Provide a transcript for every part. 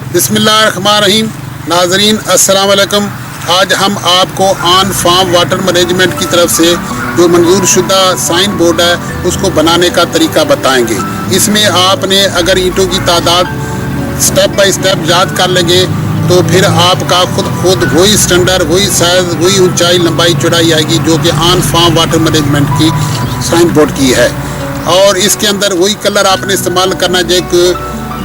बिस्मिल्लाहिर्रहमानिर्रहीम। नाजरीन अस्सलाम वालेकुम। आज हम आपको ऑन फार्म वाटर मैनेजमेंट की तरफ से जो मंजूर शुदा साइन बोर्ड है उसको बनाने का तरीका बताएंगे। इसमें आपने अगर ईंटों की तादाद स्टेप बाय स्टेप याद कर लेंगे तो फिर आपका खुद वही स्टैंडर्ड, वही साइज, वही ऊंचाई, लंबाई, चौड़ाई आएगी जो कि ऑन फार्म वाटर मैनेजमेंट की साइन बोर्ड की है। और इसके अंदर वही कलर आपने इस्तेमाल करना जो एक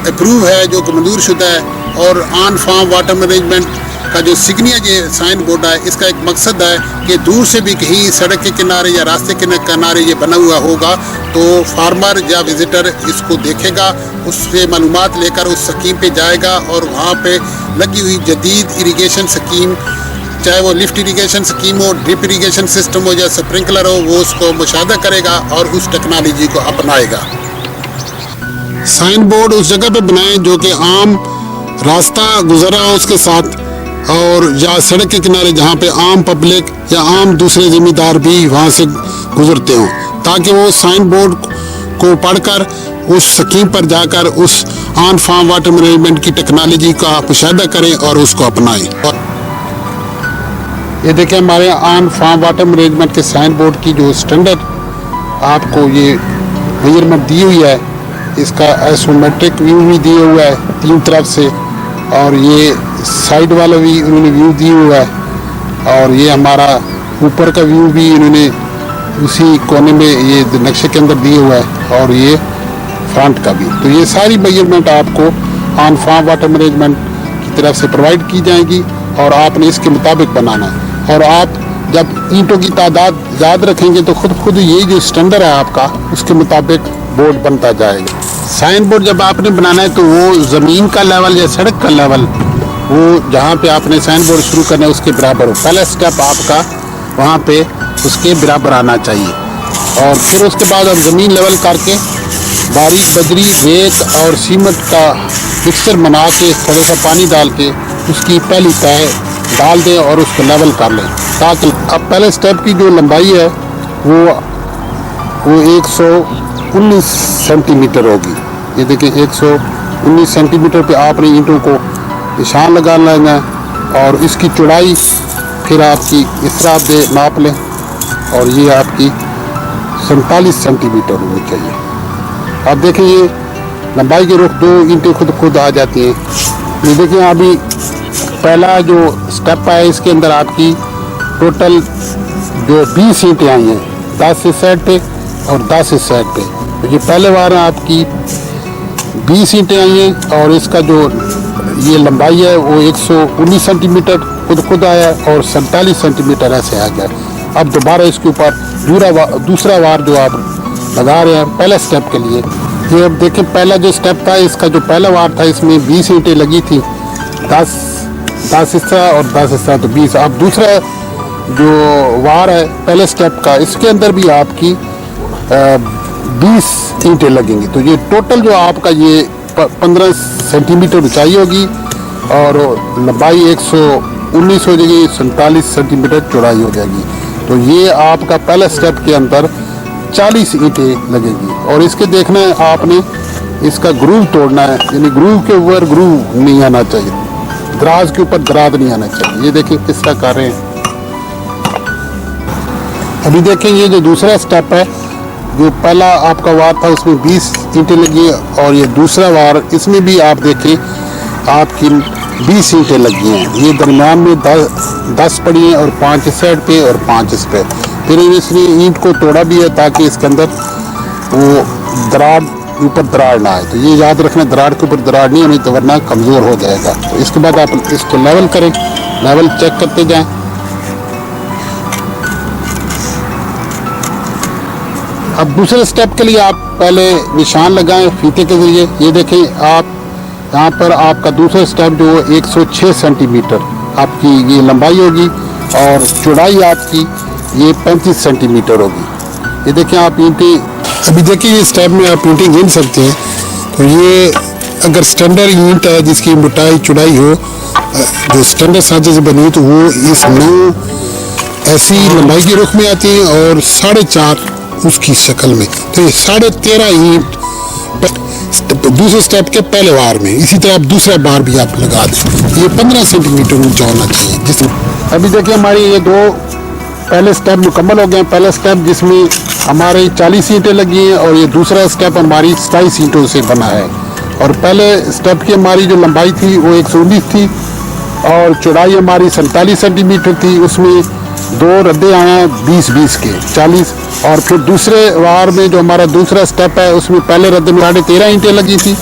अप्रूव है, जो कि मंजूर शुदा है। और ऑन फार्म वाटर मैनेजमेंट का जो सिग्नेचर ये साइन बोर्ड है, इसका एक मकसद है कि दूर से भी कहीं सड़क के किनारे या रास्ते के किनारे ये बना हुआ होगा तो फार्मर या विजिटर इसको देखेगा, उससे मालूमात लेकर उस स्कीम पे जाएगा और वहाँ पे लगी हुई जदीद इरिगेशन स्कीम, चाहे वो लिफ्ट इरिगेशन स्कीम हो, ड्रिप इरिगेशन सिस्टम हो या स्प्रिंकलर हो, वो उसको मुशाहिदा करेगा और उस टेक्नोलॉजी को अपनाएगा। साइन बोर्ड उस जगह पे बनाएं जो कि आम रास्ता गुजरा हो उसके साथ, और या सड़क के किनारे जहाँ पे आम पब्लिक या आम दूसरे जिम्मेदार भी वहाँ से गुजरते हों, ताकि वो साइन बोर्ड को पढ़कर उस स्कीम पर जाकर उस ऑन फार्म वाटर मैनेजमेंट की टेक्नोलॉजी का मुशाहिदा करें और उसको अपनाएं। ये देखें हमारे ऑन फार्म वाटर मैनेजमेंट के साइन बोर्ड की जो स्टैंडर्ड आपको ये मेजरमेंट दी हुई है, इसका आइसोमेट्रिक व्यू भी दिया हुआ है 3 तरफ से, और ये साइड वाला भी उन्होंने व्यू दिया हुआ है, और ये हमारा ऊपर का व्यू भी इन्होंने उसी कोने में ये नक्शे के अंदर दिया हुआ है, और ये फ्रंट का भी। तो ये सारी मेजरमेंट आपको ऑन फार्म वाटर मैनेजमेंट की तरफ से प्रोवाइड की जाएगी और आपने इसके मुताबिक बनाना है। और आप जब ईंटों की तादाद याद रखेंगे तो खुद ये जो स्टैंडर्ड है आपका, उसके मुताबिक बोर्ड बनता जाएगा। साइन बोर्ड जब आपने बनाना है तो वो ज़मीन का लेवल या सड़क का लेवल, वो जहाँ पे आपने साइन बोर्ड शुरू करना है उसके बराबर हो। पहला स्टेप आपका वहाँ पे उसके बराबर आना चाहिए, और फिर उसके बाद आप ज़मीन लेवल करके बारीक बजरी, रेत और सीमेंट का मिक्सचर बना के थोड़ा सा पानी डाल के उसकी पहली तय डाल दें और उसको लेवल कर लें, ताकि अब पहले स्टेप की जो लंबाई है वो 119 सेंटीमीटर होगी। ये देखिए 119 सेंटीमीटर पे आपने ईंटों को निशान लगा लेना है, और इसकी चौड़ाई फिर आपकी इस तरह से नाप लें, और ये आपकी 47 सेंटीमीटर होनी चाहिए। अब देखिए ये लंबाई के रुख 2 ईंटें खुद आ जाती हैं। ये देखिए अभी पहला जो स्टेप है इसके अंदर आपकी टोटल जो 20 ईंटें आई हैं, 10 इस साइड पे और 10 इस साइड पे। तो ये पहले बार आपकी 20 ईंटें आई हैं, और इसका जो ये लंबाई है वो 119 सेंटीमीटर खुद आया और 47 सेंटीमीटर ऐसे आ गया। अब दोबारा इसके ऊपर दूसरा वार जो आप लगा रहे हैं पहले स्टेप के लिए, ये अब देखें पहला जो स्टेप था इसका जो पहला वार था इसमें 20 ईंटें लगी थी, 10 हिस्सा और 10 हिस्सा तो 20। अब दूसरा जो वार है पहले स्टेप का, इसके अंदर भी आपकी 20 ईंटें लगेंगी। तो ये टोटल जो आपका ये 15 सेंटीमीटर ऊंचाई होगी और लंबाई 119 हो जाएगी, 47 सेंटीमीटर चौड़ाई हो जाएगी। तो ये आपका पहले स्टेप के अंदर 40 ईंटें लगेगी। और इसके देखना है आपने इसका ग्रूव तोड़ना है, यानी ग्रूव के ऊपर ग्रूव नहीं आना चाहिए, दराज के ऊपर दराज नहीं आना चाहिए। ये देखिए किस तरह कर रहे हैं। अभी देखें ये जो दूसरा स्टेप है, जो पहला आपका वार था उसमें 20 ईंटें लगी, और ये दूसरा वार इसमें भी आप देखें आपकी 20 ईंटें लगी हैं। ये दरमियान में 10 पड़ी हैं और 5 इस साइड पे और 5 इस पे। फिर इसलिए ईंट को तोड़ा भी है ताकि इसके अंदर वो दरार ऊपर दरार ना आए। तो ये याद रखना, दरार के ऊपर दरार नहीं होनी, तो वरना कमज़ोर हो जाएगा। तो इसके बाद आप इसको लेवल करें, लेवल चेक करते जाएं। अब दूसरे स्टेप के लिए आप पहले निशान लगाएं फीते के जरिए। ये देखें आप यहाँ पर आपका दूसरा स्टेप जो 106 सेंटीमीटर आपकी ये लंबाई होगी, और चौड़ाई आपकी ये 35 सेंटीमीटर होगी। ये देखें आप ईंटें, अभी देखिए ये स्टेप में आप ईंटें गिन सकते हैं। तो ये अगर स्टैंडर्ड ईंट है जिसकी मोटाई चौड़ाई हो, जो स्टैंडर्ड साँचे से बनी हो, तो वो इस 9 ऐसी लंबाई के रुख में आती है और 4.5 उसकी शक्ल में। तो ये 13.5 ईंट तो दूसरे स्टेप के पहले वार में इसी तरह आप दूसरा बार भी आप लगा दें। ये 15 सेंटीमीटर ऊंचा होना चाहिए। जिस अभी देखिए हमारी ये दो पहले स्टेप मुकम्मल हो गए। पहला स्टेप जिसमें हमारी 40 ईंटें लगी हैं और ये दूसरा स्टेप हमारी 27 ईंटों से बना है। और पहले स्टेप की हमारी जो लंबाई थी वो 119 थी और चौड़ाई हमारी 47 सेंटीमीटर थी। उसमें दो रद्दे आए हैं 20-20 के 40। और फिर दूसरे वार में जो हमारा दूसरा स्टेप है उसमें पहले रद्दे में 13.5 ईंटें लगी थी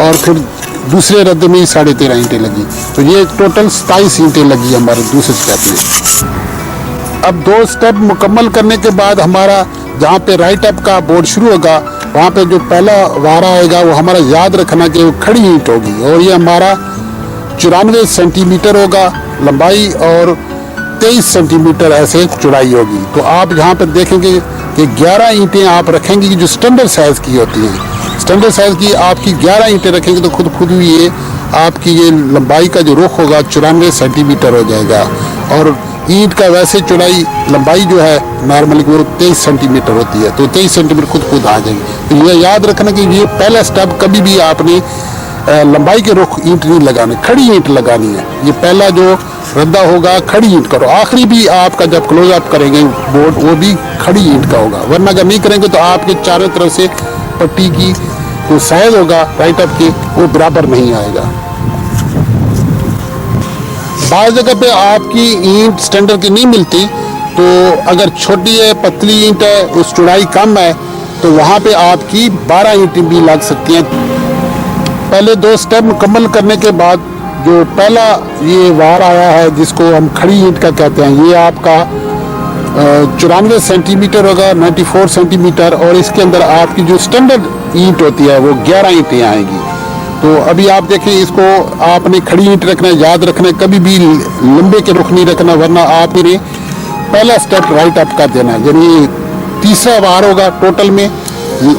और फिर दूसरे रद्दे में 13.5 ईंटें लगी। तो ये टोटल 27 ईंटें लगी हमारे दूसरे स्टेप में। अब दो स्टेप मुकम्मल करने के बाद हमारा जहाँ पे राइट अप का बोर्ड शुरू होगा वहाँ पे जो पहला वार आएगा वो हमारा याद रखना कि वो खड़ी ईंट होगी और ये हमारा 94 सेंटीमीटर होगा लंबाई और 23 सेंटीमीटर ऐसे चौड़ाई होगी। तो आप यहाँ पर देखेंगे कि 11 ईंटें आप रखेंगे जो स्टैंडर्ड साइज़ की होती हैं। स्टैंडर्ड साइज़ की आपकी 11 ईंटें रखेंगे तो खुद ये आपकी ये लंबाई का जो रुख होगा 94 सेंटीमीटर हो जाएगा। और ईंट का वैसे चौड़ाई लंबाई जो है नॉर्मली वो 23 सेंटीमीटर होती है। तो 23 सेंटीमीटर खुद आ जाएगी। तो ये याद रखना कि ये पहला स्टेप कभी भी आपने लंबाई के रुख ईंट नहीं लगाने, खड़ी ईंट लगानी है। ये पहला जो रद्दा होगा खड़ी ईंट करो। आखिरी भी आपका जब क्लोज अप करेंगे बोर्ड वो भी खड़ी ईंट का होगा, वरना अगर नहीं करेंगे तो आपके चारों तरफ से पट्टी की जो साइज होगा राइट अप के वो बराबर नहीं आएगा। बाज़ जगह पे आपकी ईंट स्टैंडर्ड की नहीं मिलती, तो अगर छोटी है पतली ईंट है उस चौड़ाई कम है तो वहाँ पे आपकी 12 ईंटें भी लग सकती हैं। पहले दो स्टेप मुकम्मल करने के बाद जो पहला ये वार आया है जिसको हम खड़ी ईंट का कहते हैं, ये आपका 94 सेंटीमीटर होगा, 94 सेंटीमीटर। और इसके अंदर आपकी जो स्टैंडर्ड ईंट होती है वो 11 ईंटें आएंगी। तो अभी आप देखें इसको आपने खड़ी ईंट रखना है, याद रखना है, कभी भी लंबे के रुख नहीं रखना, वरना आपने पहला स्टेप राइट अप कर देना है। यानी तीसरा वार होगा टोटल में।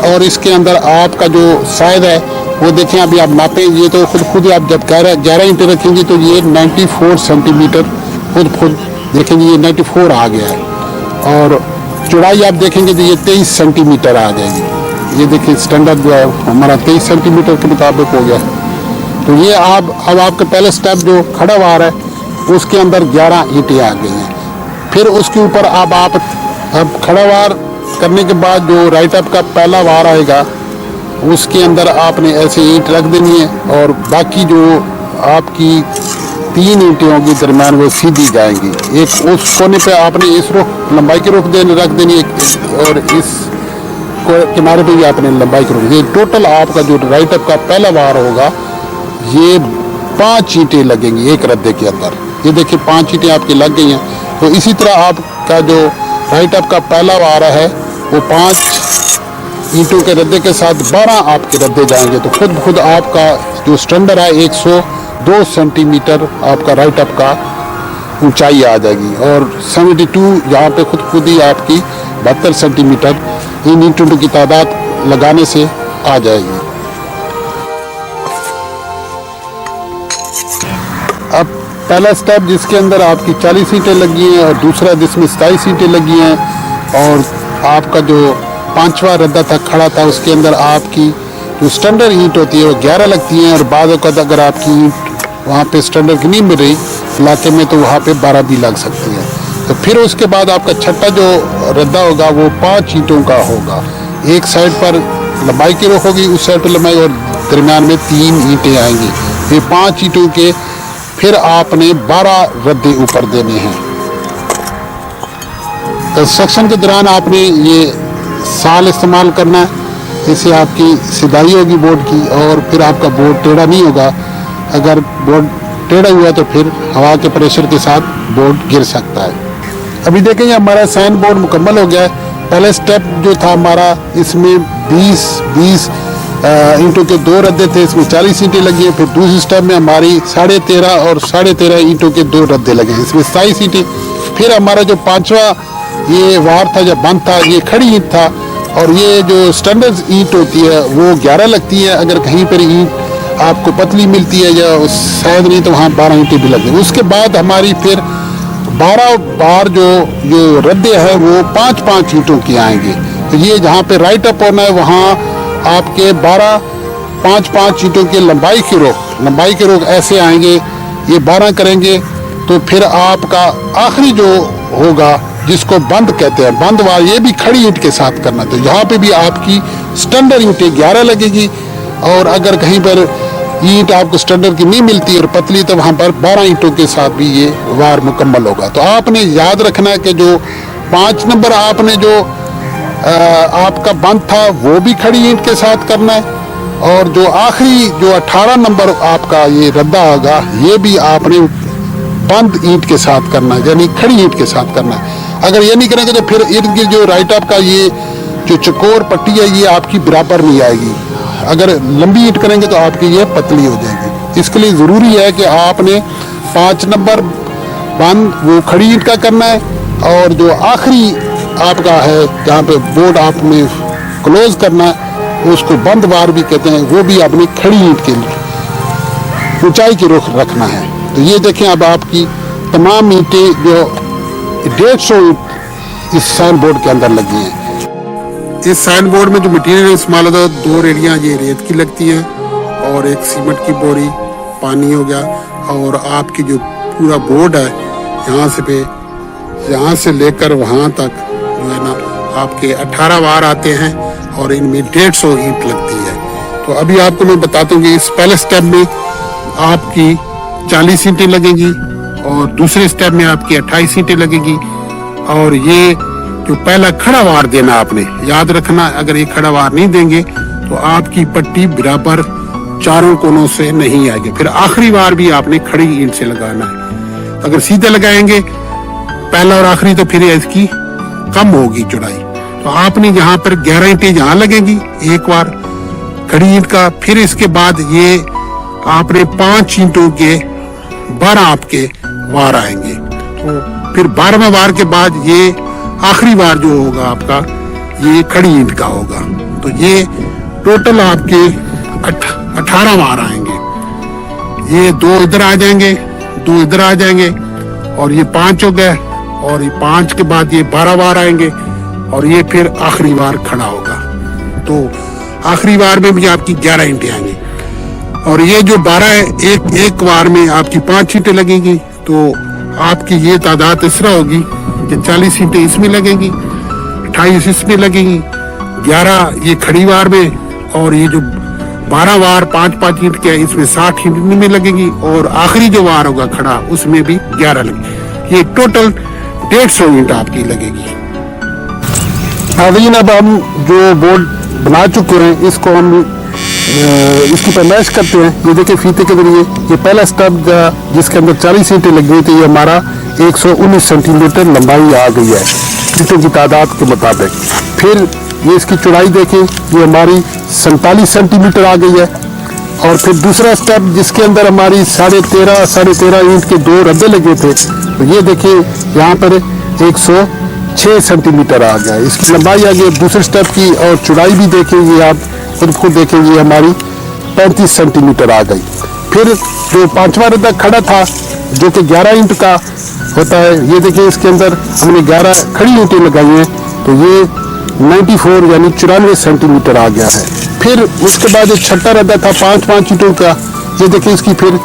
और इसके अंदर आपका जो साइज है वो देखें, अभी आप नापें, ये तो खुद आप जब 11 ईंटें रखेंगे तो ये 94 सेंटीमीटर खुद देखेंगे ये 94 आ गया है। और चौड़ाई आप देखेंगे तो ये 23 सेंटीमीटर आ जाएगी। ये देखिए स्टैंडर्ड जो है हमारा 23 सेंटीमीटर के मुताबिक हो गया। तो ये अब आपका पहला स्टेप जो खड़ा वार है उसके अंदर 11 ईंटें आ गई हैं। फिर उसके ऊपर अब खड़ा वार करने के बाद जो राइट अप का पहला वार आएगा उसके अंदर आपने ऐसे ईंट रख देनी है और बाकी जो आपकी 3 ईंटें होंगी दरम्यान वो सीधी जाएंगी। एक उस कोने पे आपने इस रुख लंबाई के रुख रख देनी है और इस किनारे पे भी आपने लंबाई के रुख। ये टोटल आपका जो राइट अप का पहला वार होगा ये 5 ईंटें लगेंगी एक रद्दे के अंदर। ये देखिए 5 ईंटें आपकी लग गई हैं। तो इसी तरह आपका जो राइट अप का पहला वार है वो 5 ईंटों के रद्दे के साथ 12 आपके रद्दे जाएंगे। तो खुद आपका जो स्टैंडर्ड है 102 सेंटीमीटर आपका राइट अप का ऊंचाई आ जाएगी। और 72 यहाँ पे खुद ही आपकी 72 सेंटीमीटर इन ईंटों की तादाद लगाने से आ जाएगी। अब पहला स्टेप जिसके अंदर आपकी 40 ईंटें लगी हैं और दूसरा जिसमें 27 ईंटें लगी हैं और आपका जो 5वां रद्दा था खड़ा था उसके अंदर आपकी जो स्टैंडर्ड ईंट होती है वो 11 लगती हैं। और बाद वक़्त अगर आपकी ईंट वहाँ पे स्टैंडर्ड की नहीं मिल रही इलाके में तो वहाँ पे 12 भी लग सकती है। तो फिर उसके बाद आपका छठा जो रद्दा होगा वो 5 ईंटों का होगा। एक साइड पर लंबाई की रुख होगी, उस साइड पर लंबाई, और दरमियान में 3 ईंटें आएंगी। ये 5 ईंटों के फिर आपने 12 रद्दे ऊपर देने हैं। कंस्ट्रक्शन के दौरान आपने ये साल इस्तेमाल करना है, इससे आपकी सिधाई होगी बोर्ड की और फिर आपका बोर्ड टेढ़ा नहीं होगा। अगर बोर्ड टेढ़ा हुआ तो फिर हवा के प्रेशर के साथ बोर्ड गिर सकता है। अभी देखेंगे हमारा साइन बोर्ड मुकम्मल हो गया है। पहले स्टेप जो था हमारा इसमें 20 ईंटों के 2 रद्दे थे, इसमें 40 ईंटें लगी हैं। फिर दूसरे स्टेप में हमारी 13.5 और 13.5 ईंटों के 2 रद्दे लगे हैं, इसमें 27 ईंटें। फिर हमारा जो 5वां ये वार था जब बंद था ये खड़ी ईंट था और ये जो स्टैंडर्ड ईंट होती है वो 11 लगती है। अगर कहीं पर ईंट आपको पतली मिलती है या शायद नहीं तो वहाँ 12 ईंटें भी लगती है। उसके बाद हमारी फिर 12 बार जो रद्दे हैं वो 5-5 ईंटों की आएंगे। तो ये जहाँ पे राइट अप होना है वहाँ आपके 12 5-5 ईंटों की लंबाई के रोग ऐसे आएंगे, ये 12 करेंगे तो फिर आपका आखिरी जो होगा जिसको बंद कहते हैं, बंद वार, ये भी खड़ी ईंट के साथ करना। तो यहाँ पे भी आपकी स्टैंडर्ड ईंटें 11 लगेगी, और अगर कहीं पर ईंट आपको स्टैंडर्ड की नहीं मिलती और पतली, तो वहाँ पर 12 ईंटों के साथ भी ये वार मुकम्मल होगा। तो आपने याद रखना है कि जो 5 नंबर आपने जो आपका बंद था वो भी खड़ी ईंट के साथ करना है, और जो आखिरी जो 18 नंबर आपका ये रद्दा होगा ये भी आपने बंद ईंट के साथ करना है, यानी खड़ी ईंट के साथ करना है। अगर ये नहीं करेंगे तो फिर इर्द गिर्द जो राइट अप का ये जो चकोर पट्टी है ये आपकी बराबर नहीं आएगी। अगर लंबी ईंट करेंगे तो आपकी ये पतली हो जाएगी। इसके लिए ज़रूरी है कि आपने 5 नंबर बंद वो खड़ी ईंट का करना है, और जो आखिरी आपका है जहाँ पे बोर्ड आपने क्लोज करना है उसको बंद वार भी कहते हैं, वो भी आपने खड़ी ईंट के ऊंचाई की रुख रखना है। तो ये देखें अब आपकी तमाम ईंटें जो 150 ईंट इस साइन बोर्ड के अंदर लगी हैं। इस साइन बोर्ड में जो मटेरियल इस्तेमाल होता है 2 रेडियाँ ये रेत की लगती हैं और एक सीमेंट की बोरी, पानी हो गया, और आपकी जो पूरा बोर्ड है यहाँ से लेकर वहाँ तक जो है ना आपके 18 वार आते हैं और इनमें 150 ईंट लगती है। तो अभी आपको मैं बताता हूँ कि इस पहले स्टेप में आपकी 40 ईंटें लगेंगी और दूसरे स्टेप में आपकी 28 ईंटें लगेगी। और ये जो पहला खड़ा वार देना आपने याद रखना, अगर ये खड़ा वार नहीं देंगे तो आपकी पट्टी बराबर चारों कोनों से नहीं आएगी। फिर आखिरी वार भी आपने खड़ी ईंट से लगाना है। अगर सीधे लगाएंगे पहला और आखिरी तो फिर इसकी कम होगी चौड़ाई। तो आपने यहाँ पर 11 ईंटें यहाँ लगेंगी एक बार खड़ी ईंट का, फिर इसके बाद ये आपने 5 ईंटों के 12 आपके वार आएंगे। तो फिर 12वें वार के बाद ये आखिरी वार जो होगा आपका ये खड़ी ईंट का होगा। तो ये टोटल आपके 18 वार आएंगे। ये 2 इधर आ जाएंगे, 2 इधर आ जाएंगे, और ये 5 हो गए, और ये 5 के बाद ये 12 वार आएंगे, और ये फिर आखिरी वार खड़ा होगा। तो आखिरी वार में भी आपकी 11 ईंटें आएंगी, और ये जो 12 है एक वार में आपकी 5 ईंटें लगेंगी। तो आपकी ये तादाद इस तरह होगी कि 40 ईंटें इसमें लगेंगी, 28 इसमें लगेंगी, 11 ये खड़ी वार में, और ये जो 12 वार 5-5 ईंट के इसमें 60 ईंट में लगेगी, और आखिरी जो वार होगा खड़ा उसमें भी 11 लगेगी। ये टोटल 150 ईंट आपकी लगेगी। अब हम जो बोर्ड बना चुके हैं इसको हम इसकी पैमाइश करते हैं। ये देखिए फीते के जरिए ये पहला स्टेप जिसके अंदर 40 ईंटें लगी हुई थी, ये हमारा 119 सेंटीमीटर लंबाई आ गई है ईंटों की तादाद के मुताबिक। फिर ये इसकी चौड़ाई देखें, ये हमारी 47 सेंटीमीटर आ गई है। और फिर दूसरा स्टेप जिसके अंदर हमारी 13.5 ईंट के 2 रद्दे लगे थे, तो ये देखिए यहाँ पर 106 सेंटीमीटर आ गया, इसकी लंबाई आ गई। दूसरे स्टेप की और चौड़ाई भी देखें, ये आप खुद देखें, ये हमारी 35 सेंटीमीटर आ गई। फिर जो 5वां रद्दा खड़ा था जो कि 11 ईंट का होता है, ये देखिए इसके अंदर हमने 11 खड़ी ईंटें लगाई हैं, तो ये 94 यानी 94 सेंटीमीटर आ गया है। फिर उसके बाद एक छठा रद्दा था 5-5 ईंटों का, ये देखिए इसकी फिर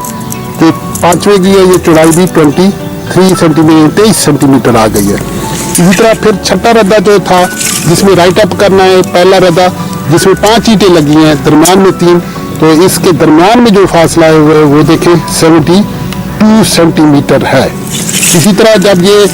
जो 5वें की है ये चौड़ाई भी 23 सेंटीमीटर 23 सेंटीमीटर आ गई है। इसी तरह फिर छठा रद्दा जो था जिसमें राइट अप करना है, पहला रद्दा जिसमें 5 ईंटें लगी हैं, दरम्यान में 3, तो इसके दरम्यान में जो फासला है वो देखें 72 सेंटीमीटर है। इसी तरह जब ये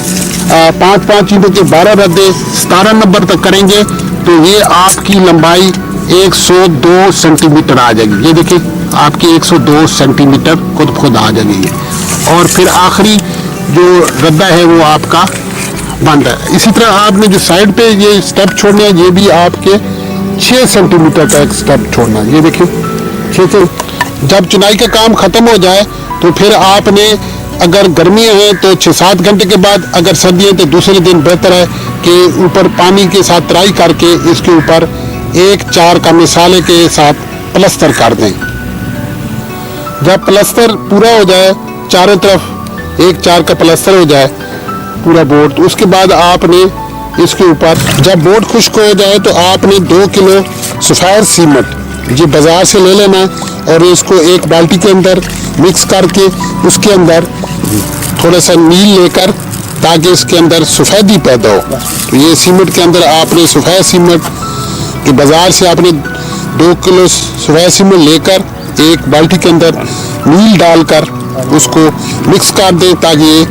5-5 ईंटों के 12 रद्दे 17 नंबर तक करेंगे तो ये आपकी लंबाई 102 सेंटीमीटर आ जाएगी। ये देखिए आपकी 102 सेंटीमीटर खुद आ जाएगी। और फिर आखिरी जो रद्दा है वो आपका बंद है। इसी तरह आपने जो साइड पे ये स्टेप छोड़ने हैं, ये भी आपके 6 सेंटीमीटर का एक स्टेप छोड़ना है। ये देखिए 6 जब चुनाई का काम खत्म हो जाए तो फिर आपने अगर गर्मियाँ हैं तो 6-7 घंटे के बाद, अगर सर्दियाँ तो दूसरे दिन बेहतर है कि ऊपर पानी के साथ तराई करके इसके ऊपर 1-4 का मिसाले के साथ प्लस्तर कर दें। जब प्लस्तर पूरा हो जाए, चारों तरफ 1-4 का प्लस्तर हो जाए पूरा बोर्ड, तो उसके बाद आपने इसके ऊपर जब बोर्ड खुश्क हो जाए तो आपने 2 किलो सफ़ेद सीमेंट ये बाजार से ले लेना है और इसको एक बाल्टी के अंदर मिक्स करके उसके अंदर थोड़ा सा नील लेकर, ताकि इसके अंदर सफ़ेदी पैदा हो। तो ये सीमेंट के अंदर आपने सफ़ेद सीमेंट के बाजार से आपने 2 किलो सफ़ेद सीमेंट लेकर एक बाल्टी के अंदर नील डालकर उसको मिक्स कर दें, ताकि ये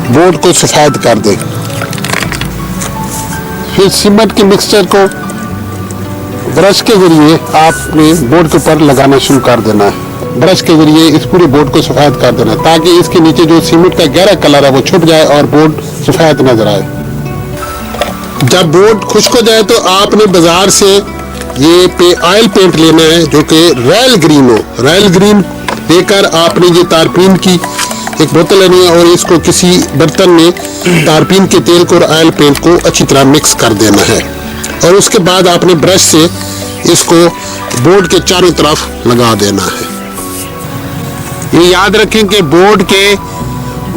बोर्ड को सफ़ेद कर दे। फिर सीमेंट के मिक्सचर को ब्रश के जरिए आपने बोर्ड के ऊपर लगाना शुरू कर देना है। ब्रश के जरिए इस पूरे बोर्ड को सफ़ेद कर देना है, ताकि इसके नीचे जो सीमेंट का गहरा कलर है वो छुप जाए और बोर्ड सफ़ेद नजर आए। जब बोर्ड खुश्क हो जाए तो आपने बाजार से ये ऑयल पेंट लेना है, जो कि रॉयल ग्रीन हो। रॉयल ग्रीन लेकर आपने ये तारपीन की एक बोतल लेनी है और इसको किसी बर्तन में तारपीन के तेल को और ऑयल पेंट को अच्छी तरह मिक्स कर देना है। और उसके बाद आपने ब्रश से इसको बोर्ड के चारों तरफ लगा देना है। ये याद रखें कि बोर्ड के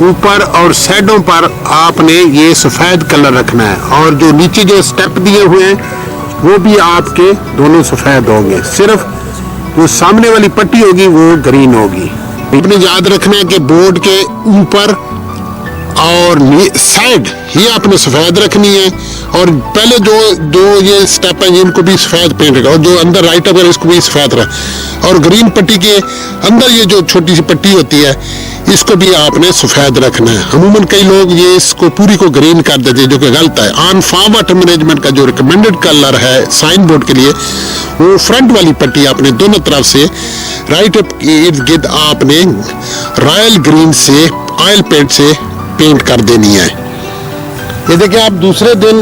ऊपर और साइडों पर आपने ये सफ़ेद कलर रखना है, और जो नीचे जो स्टेप दिए हुए हैं वो भी आपके दोनों सफ़ेद होंगे। सिर्फ जो सामने वाली पट्टी होगी वो ग्रीन होगी। आपने याद रखना है कि बोर्ड के ऊपर और साइड ये आपने सफ़ेद रखनी है, और पहले जो ये स्टेप है इनको भी सफ़ेद पेंट रखा, और जो अंदर राइट अप है इसको भी सफ़ेद रखा, और ग्रीन पट्टी के अंदर ये जो छोटी सी पट्टी होती है इसको भी आपने सफ़ेद रखना है। अमूमन कई लोग ये इसको पूरी को ग्रीन कर देते हैं, जो कि गलत है। ऑन फार्म वाटर मैनेजमेंट का जो रिकमेंडेड कलर है साइन बोर्ड के लिए, वो फ्रंट वाली पट्टी आपने दोनों तरफ से राइट अप के इर्द गिर्द आपने रॉयल ग्रीन से ऑयल पेंट से पेंट कर देनी है। ये देखिए आप दूसरे दिन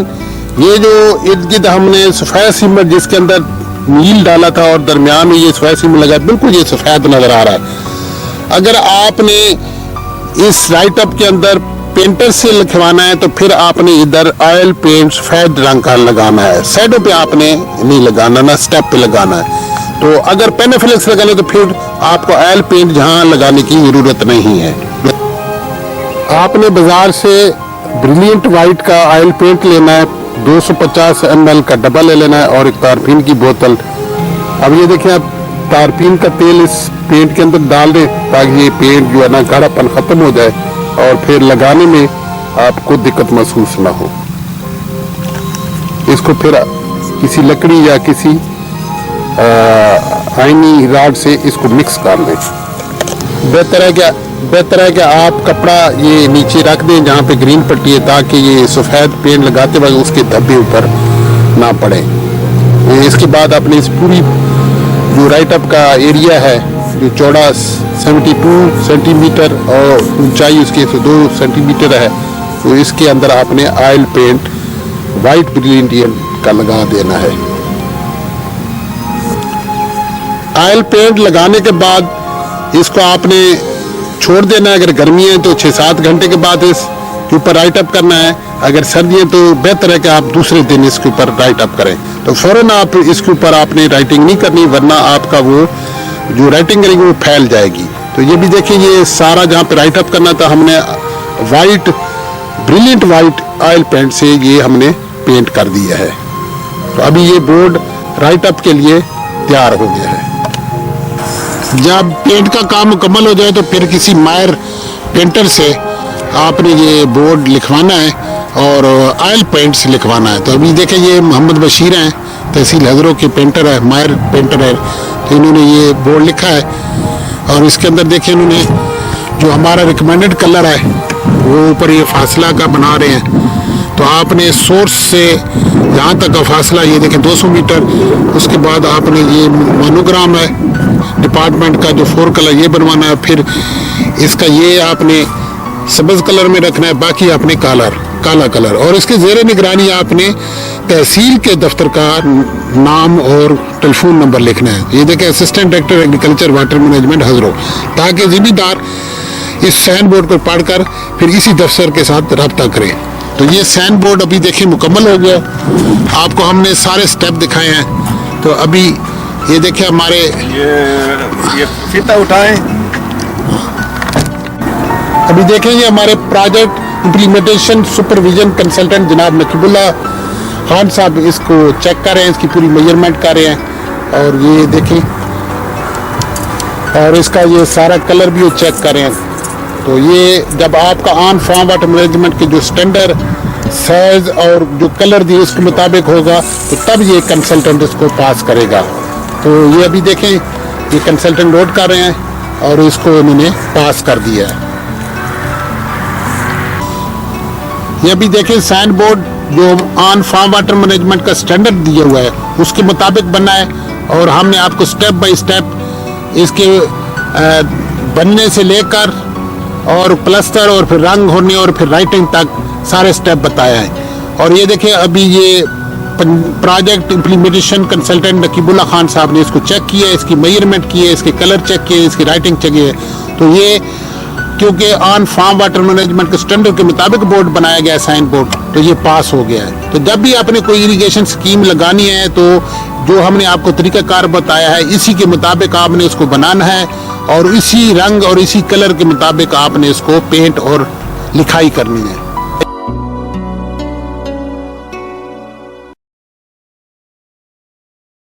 ये जो इर्द गिर्द हमने सफ़ेद सीमेंट जिसके अंदर नील डाला था और दरमियान में ये सफ़ेद सीमेंट लगा, बिल्कुल ये सफ़ेद नज़र आ रहा है। अगर आपने इस राइट अप के अंदर पेंटर से लिखवाना है तो फिर आपने इधर ऑयल पेंट सफ़ेद रंग का लगाना है, साइडों पे आपने नहीं लगाना, ना स्टेप पे लगाना है। तो अगर पेनाफ्लेक्स लगाना तो फिर आपको ऑयल पेंट जहाँ लगाने की ज़रूरत नहीं है। आपने बाजार से ब्रिलियंट वाइट का ऑयल पेंट लेना है, 250 ml का डब्बा ले लेना है, और एक तारपीन की बोतल। अब ये देखिए आप तारपीन का तेल इस पेंट के अंदर डाल दें, ताकि ये पेंट जो है ना गाढ़ापन ख़त्म हो जाए और फिर लगाने में आपको दिक्कत महसूस ना हो। इसको फिर किसी लकड़ी या किसी आईनी राड से इसको मिक्स कर लें। बेहतर है कि आप कपड़ा ये नीचे रख दें जहाँ पे ग्रीन पट्टी है, ताकि ये सफ़ेद पेंट लगाते वक्त उसके धब्बे ऊपर ना पड़े। इसके बाद आपने इस पूरी जो राइट अप का एरिया है, जो चौड़ा 72 सेंटीमीटर और ऊंचाई उसकी 2 सेंटीमीटर है, तो इसके अंदर आपने ऑयल पेंट वाइट ब्रिलियंट का लगा देना है। ऑयल पेंट लगाने के बाद इसको आपने छोड़ देना है। अगर गर्मी है तो 6-7 घंटे के बाद इसके ऊपर राइट अप करना है। अगर सर्दी है तो बेहतर है कि आप दूसरे दिन इसके ऊपर राइट अप करें। तो फौरन आप इसके ऊपर आपने राइटिंग नहीं करनी, वरना आपका वो जो राइटिंग करेंगे वो फैल जाएगी। तो ये भी देखिए, ये सारा जहाँ पे राइट अप करना था हमने white brilliant white oil paint से ये हमने पेंट कर दिया है। तो अभी ये बोर्ड राइट अप के लिए तैयार हो गया है। जब पेंट का काम मुकम्मल हो जाए तो फिर किसी माहिर पेंटर से आपने ये बोर्ड लिखवाना है और ऑयल पेंट से लिखवाना है। तो अभी देखें, ये मोहम्मद बशीर हैं, तहसील हज़रों के पेंटर है, माहिर पेंटर है। तो इन्होंने ये बोर्ड लिखा है और इसके अंदर देखिए इन्होंने जो हमारा रिकमेंडेड कलर है वो ऊपर ये फासला का बना रहे हैं। तो आपने सोर्स से यहाँ तक का फासला ये देखें 200 मीटर। उसके बाद आपने ये मोनोग्राम है डिपार्टमेंट का जो 4 कलर ये बनवाना है। फिर इसका ये आपने सब्ज़ कलर में रखना है, बाकी आपने काला कलर। और इसके ज़ेरे निगरानी आपने तहसील के दफ्तर का नाम और टेलीफोन नंबर लिखना है। ये देखें, assistant director agriculture water management हज़रों, ताकि ज़िम्मेदार इस साइन बोर्ड को पढ़कर फिर इसी दफ्तर के साथ रब्ता करें। तो ये साइन बोर्ड अभी देखिए मुकम्मल हो गया। आपको हमने सारे स्टेप दिखाए हैं। तो अभी ये देखिए हमारे ये फीता उठाएं। अभी देखेंगे हमारे प्रोजेक्ट इम्प्लीमेंटेशन सुपरविजन कंसल्टेंट जनाब नकीबुल्लाह खान साहब इसको चेक कर रहे हैं, इसकी पूरी मेजरमेंट कर रहे हैं। और ये देखें, और इसका ये सारा कलर भी चेक करें। तो ये जब आपका ऑन फार्म वाटर मैनेजमेंट के जो स्टैंडर्ड साइज और जो कलर दिए उसके मुताबिक होगा तो तब ये कंसल्टेंट इसको पास करेगा। तो ये अभी देखें, ये कंसल्टेंट नोट कर रहे हैं और इसको इन्होंने पास कर दिया है। ये भी देखें, साइन बोर्ड जो ऑन फार्म वाटर मैनेजमेंट का स्टैंडर्ड दिया हुआ है उसके मुताबिक बना है, और हमने आपको स्टेप बाय स्टेप इसके बनने से लेकर और प्लास्टर और फिर रंग होने और फिर राइटिंग तक सारे स्टेप बताया है। और ये देखें, अभी ये project implementation consultant Naqeebullah Khan साहब ने इसको चेक किया है, इसकी मेजरमेंट की है, इसके कलर चेक किए, इसकी राइटिंग चेक की है। तो ये क्योंकि ऑन फार्म वाटर मैनेजमेंट के स्टैंडर्ड के मुताबिक बोर्ड बनाया गया है, साइन बोर्ड, तो ये पास हो गया है। तो जब भी आपने कोई इरिगेशन स्कीम लगानी है तो जो हमने आपको तरीकाकार बताया है इसी के मुताबिक आपने इसको बनाना है, और इसी रंग और इसी कलर के मुताबिक आपने इसको पेंट और लिखाई करनी है।